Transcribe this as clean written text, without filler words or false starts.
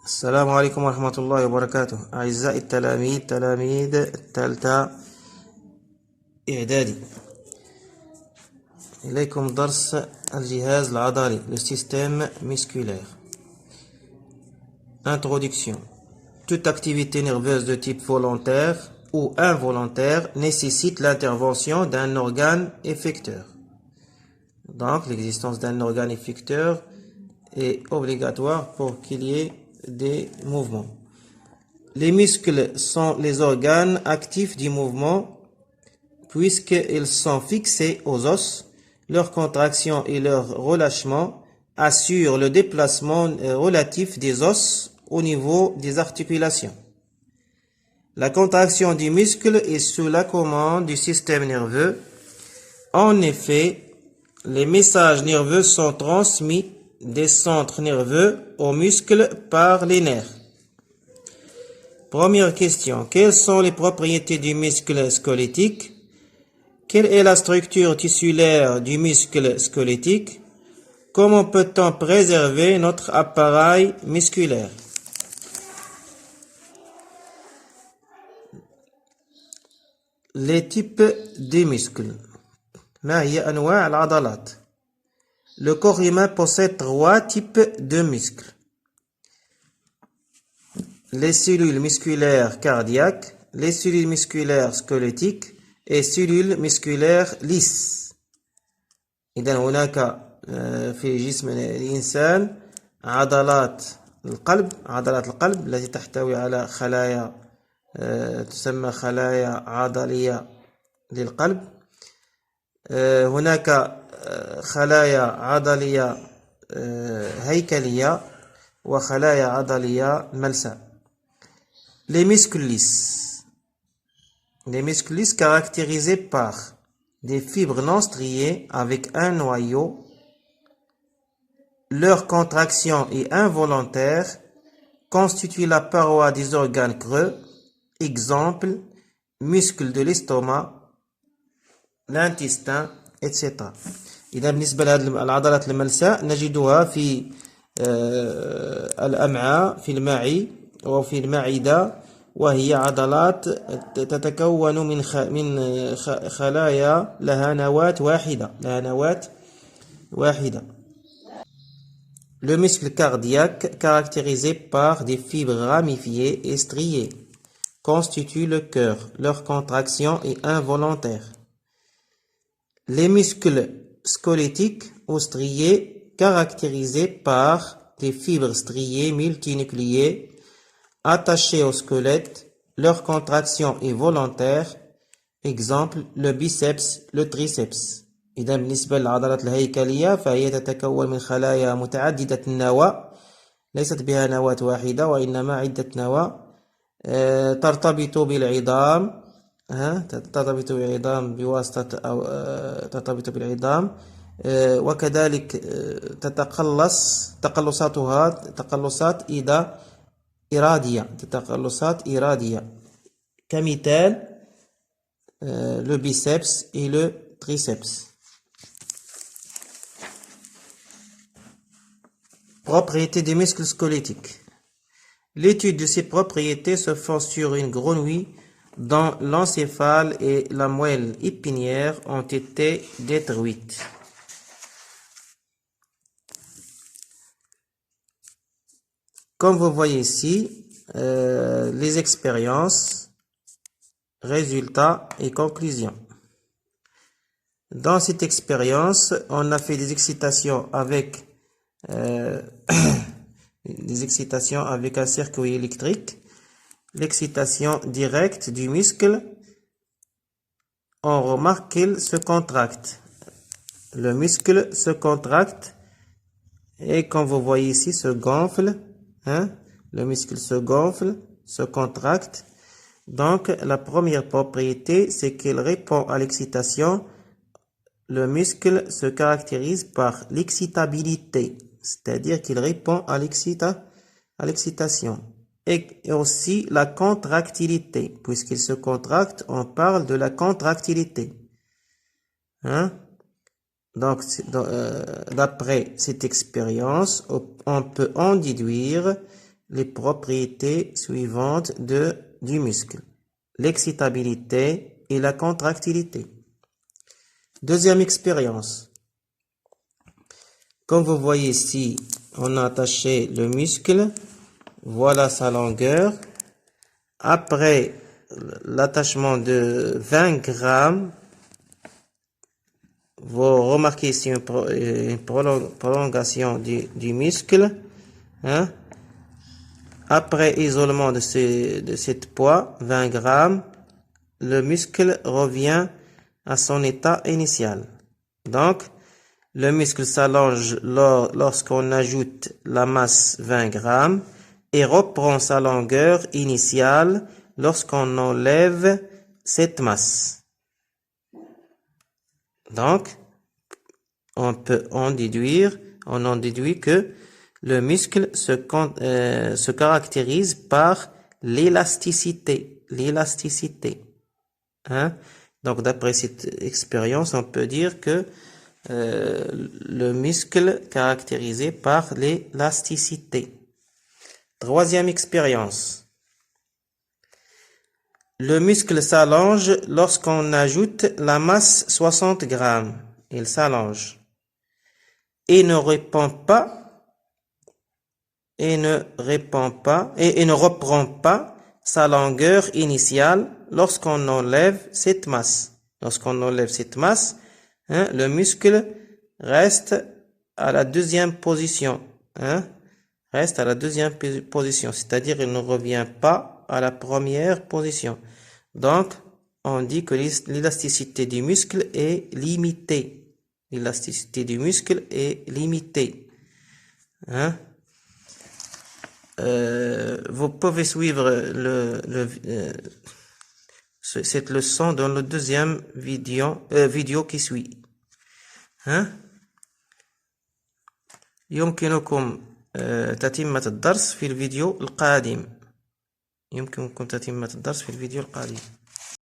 السلام عليكم ورحمة الله وبركاته. أعزائي تلاميذ الثالثة إعدادي، إليكم درس الجهاز العضلي le système musculaire. Introduction. Toute activité nerveuse de type volontaire ou involontaire nécessite l'intervention d'un organe effecteur. Donc l'existence d'un organe effecteur est obligatoire pour qu'il y ait des mouvements. Les muscles sont les organes actifs du mouvement puisqu'ils sont fixés aux os. Leur contraction et leur relâchement assurent le déplacement relatif des os au niveau des articulations. La contraction du muscle est sous la commande du système nerveux. En effet, les messages nerveux sont transmis des centres nerveux aux muscles par les nerfs. Première question. Quelles sont les propriétés du muscle squelettique? Quelle est la structure tissulaire du muscle squelettique? Comment peut-on préserver notre appareil musculaire? Les types des muscles. ما هي أنواع العضلات؟ Le corps humain possède 3 types de muscles. Les cellules musculaires cardiaques, les cellules musculaires squelettiques et cellules musculaires lisses. إذن هناك في جسم الإنسان عضلات القلب التي تحتوي على خلايا تسمى خلايا عضلية للقلب. هناك خلايا عضلية هيكلية وخلايا عضلية ملساء. Les muscles lisses. Les muscles lisses caractérisés par des fibres non striées avec un noyau. Leur contraction est involontaire, constitue la paroi des organes creux. Exemple, muscles de l'estomac, l'intestin, etc. إذا بالنسبة لهذه العضلات الملساء نجدها في الأمعاء، في المعي وفي المعدة، وهي عضلات تتكون من خلايا لها نواة واحدة. Le muscle cardiaque, caractérisé par des fibres ramifiées et striées, constitue le cœur. Leur contraction est involontaire. Les muscles squelettiques ou striés, caractérisés par des fibres striées multinucléées attachées au squelette, leur contraction est volontaire. Exemple, le biceps, le triceps. إذا بالنسبة للعضلات الهيكلية فهي تتكون من خلايا متعددة النواة، ليست بها نواة واحدة وإنما عدة نواة، ترتبط بالعظام، ترتبط بالعظام وكذلك تقلصات إرادية كمثال le biceps et le triceps. Propriétés des muscles squelettiques. L'étude de ces propriétés se fait sur une grenouille dont l'encéphale et la moelle épinière ont été détruites. Comme vous voyez ici, les expériences, résultats et conclusions. Dans cette expérience, on a fait des excitations avec un circuit électrique. L'excitation directe du muscle, on remarque qu'il se contracte. Le muscle se contracte et comme vous voyez ici, se gonfle. Le muscle se gonfle, se contracte. Donc, la première propriété, c'est qu'il répond à l'excitation. Le muscle se caractérise par l'excitabilité, c'est-à-dire qu'il répond à l'excitation. Et aussi la contractilité. Puisqu'il se contracte, on parle de la contractilité. Donc, d'après cette expérience, on peut en déduire les propriétés suivantes du muscle. L'excitabilité et la contractilité. Deuxième expérience. Comme vous voyez ici, on a attaché le muscle. Voilà sa longueur. Après l'attachement de 20 grammes, vous remarquez ici une prolongation du muscle. Hein? Après isolement de cette poids, 20 grammes, le muscle revient à son état initial. Donc, le muscle s'allonge lorsqu'on ajoute la masse 20 grammes et reprend sa longueur initiale lorsqu'on enlève cette masse. Donc, on en déduit que le muscle se caractérise par l'élasticité. Hein? Donc, d'après cette expérience, on peut dire que le muscle caractérisé par l'élasticité. Troisième expérience. Le muscle s'allonge lorsqu'on ajoute la masse 60 grammes. Il s'allonge. Et ne reprend pas sa longueur initiale lorsqu'on enlève cette masse. Lorsqu'on enlève cette masse, hein, le muscle reste à la deuxième position. Hein, reste à la deuxième position, c'est-à-dire il ne revient pas à la première position. Donc, on dit que l'élasticité du muscle est limitée. L'élasticité du muscle est limitée. Hein? Vous pouvez suivre cette leçon dans le deuxième vidéo qui suit. Hein? يمكنكم تتمة الدرس في الفيديو القادم.